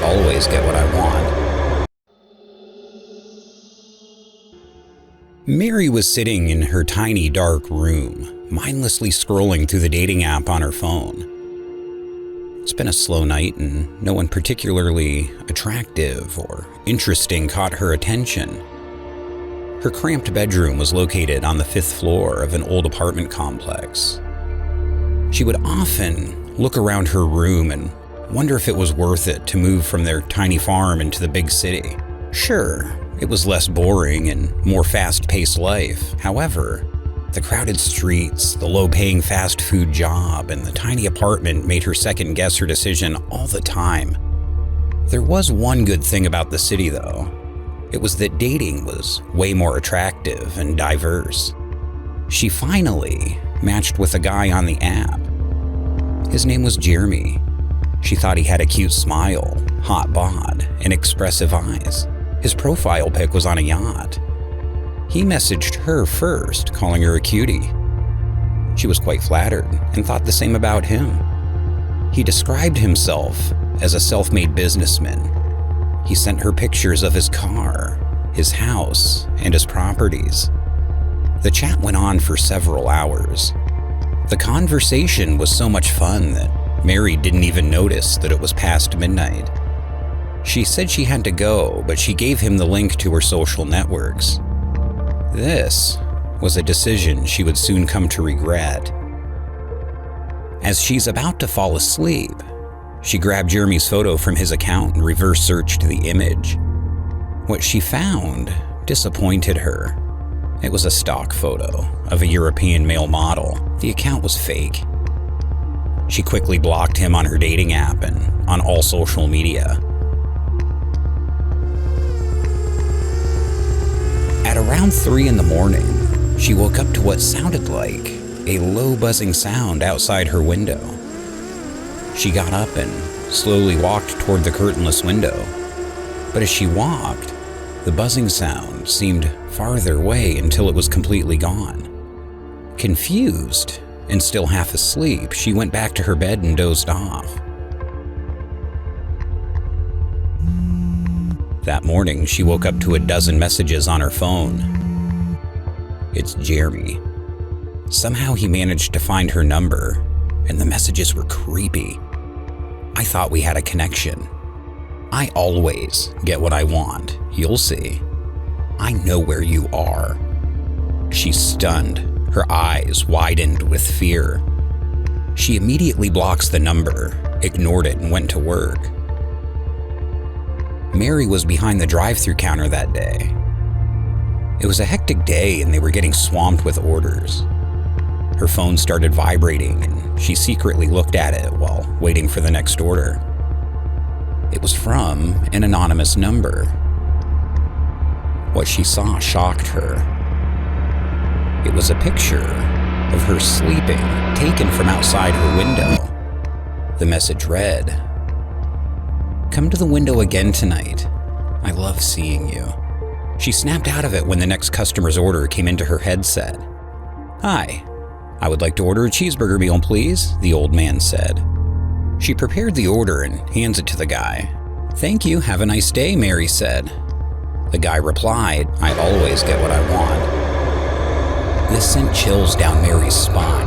always get what I want. Mary was sitting in her tiny dark room, mindlessly scrolling through the dating app on her phone. It's been a slow night and no one particularly attractive or interesting caught her attention. Her cramped bedroom was located on the 5th floor of an old apartment complex. She would often look around her room and wonder if it was worth it to move from their tiny farm into the big city. Sure, it was less boring and more fast-paced life. However, the crowded streets, the low-paying fast food job, and the tiny apartment made her second-guess her decision all the time. There was one good thing about the city, though. It was that dating was way more attractive and diverse. She finally matched with a guy on the app. His name was Jeremy. She thought he had a cute smile, hot bod, and expressive eyes. His profile pic was on a yacht. He messaged her first, calling her a cutie. She was quite flattered and thought the same about him. He described himself as a self-made businessman. He sent her pictures of his car, his house, and his properties. The chat went on for several hours. The conversation was so much fun that Mary didn't even notice that it was past midnight. She said she had to go, but she gave him the link to her social networks. This was a decision she would soon come to regret. As she's about to fall asleep, she grabbed Jeremy's photo from his account and reverse searched the image. What she found disappointed her. It was a stock photo of a European male model. The account was fake. She quickly blocked him on her dating app and on all social media. At around 3 in the morning, she woke up to what sounded like a low buzzing sound outside her window. She got up and slowly walked toward the curtainless window. But as she walked, the buzzing sound seemed farther away until it was completely gone. Confused and still half asleep, she went back to her bed and dozed off. That morning, she woke up to a dozen messages on her phone. It's Jeremy. Somehow he managed to find her number, and the messages were creepy. I thought we had a connection. I always get what I want, you'll see. I know where you are. She's stunned, her eyes widened with fear. She immediately blocks the number, ignored it, and went to work. Mary was behind the drive-thru counter that day. It was a hectic day and they were getting swamped with orders. Her phone started vibrating and she secretly looked at it while waiting for the next order. It was from an anonymous number. What she saw shocked her. It was a picture of her sleeping, taken from outside her window. The message read, "Come to the window again tonight. I love seeing you." She snapped out of it when the next customer's order came into her headset. "Hi, I would like to order a cheeseburger meal, please," the old man said. She prepared the order and hands it to the guy. "Thank you, have a nice day," Mary said. The guy replied, "I always get what I want." This sent chills down Mary's spine.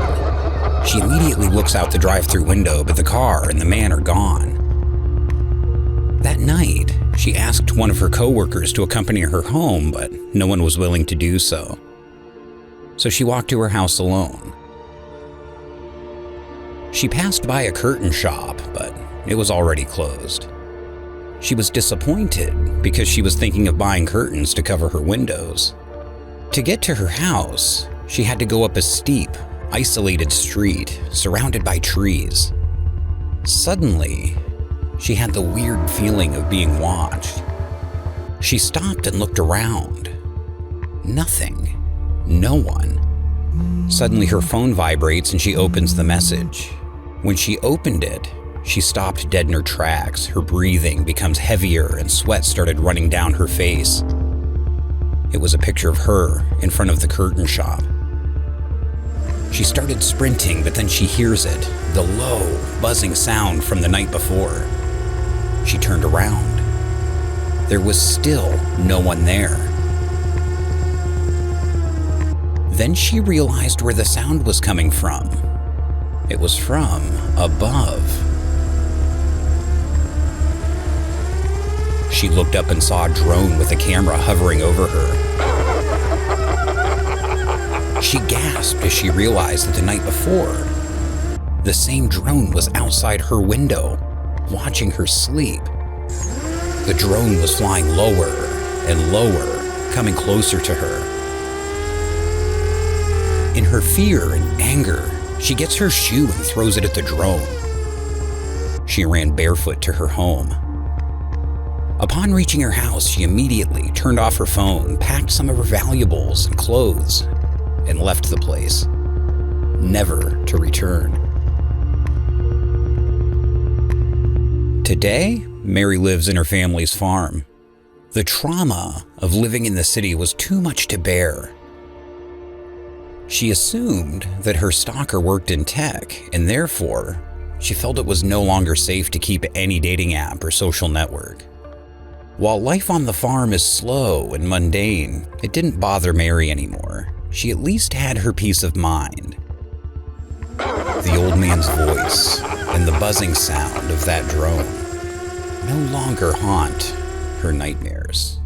She immediately looks out the drive-thru window, but the car and the man are gone. That night, she asked one of her coworkers to accompany her home, but no one was willing to do so. So she walked to her house alone. She passed by a curtain shop, but it was already closed. She was disappointed because she was thinking of buying curtains to cover her windows. To get to her house, she had to go up a steep, isolated street surrounded by trees. Suddenly, she had the weird feeling of being watched. She stopped and looked around. Nothing. No one. Suddenly her phone vibrates and she opens the message. When she opened it, she stopped dead in her tracks. Her breathing becomes heavier and sweat started running down her face. It was a picture of her in front of the curtain shop. She started sprinting, but then she hears it, the low, buzzing sound from the night before. She turned around. There was still no one there. Then she realized where the sound was coming from. It was from above. She looked up and saw a drone with a camera hovering over her. She gasped as she realized that the night before, the same drone was outside her window, watching her sleep. The drone was flying lower and lower, coming closer to her. In her fear and anger, she gets her shoe and throws it at the drone. She ran barefoot to her home. Upon reaching her house, she immediately turned off her phone, packed some of her valuables and clothes, and left the place, never to return. Today, Mary lives in her family's farm. The trauma of living in the city was too much to bear. She assumed that her stalker worked in tech, and therefore, she felt it was no longer safe to keep any dating app or social network. While life on the farm is slow and mundane, it didn't bother Mary anymore. She at least had her peace of mind. The old man's voice and the buzzing sound of that drone no longer haunt her nightmares.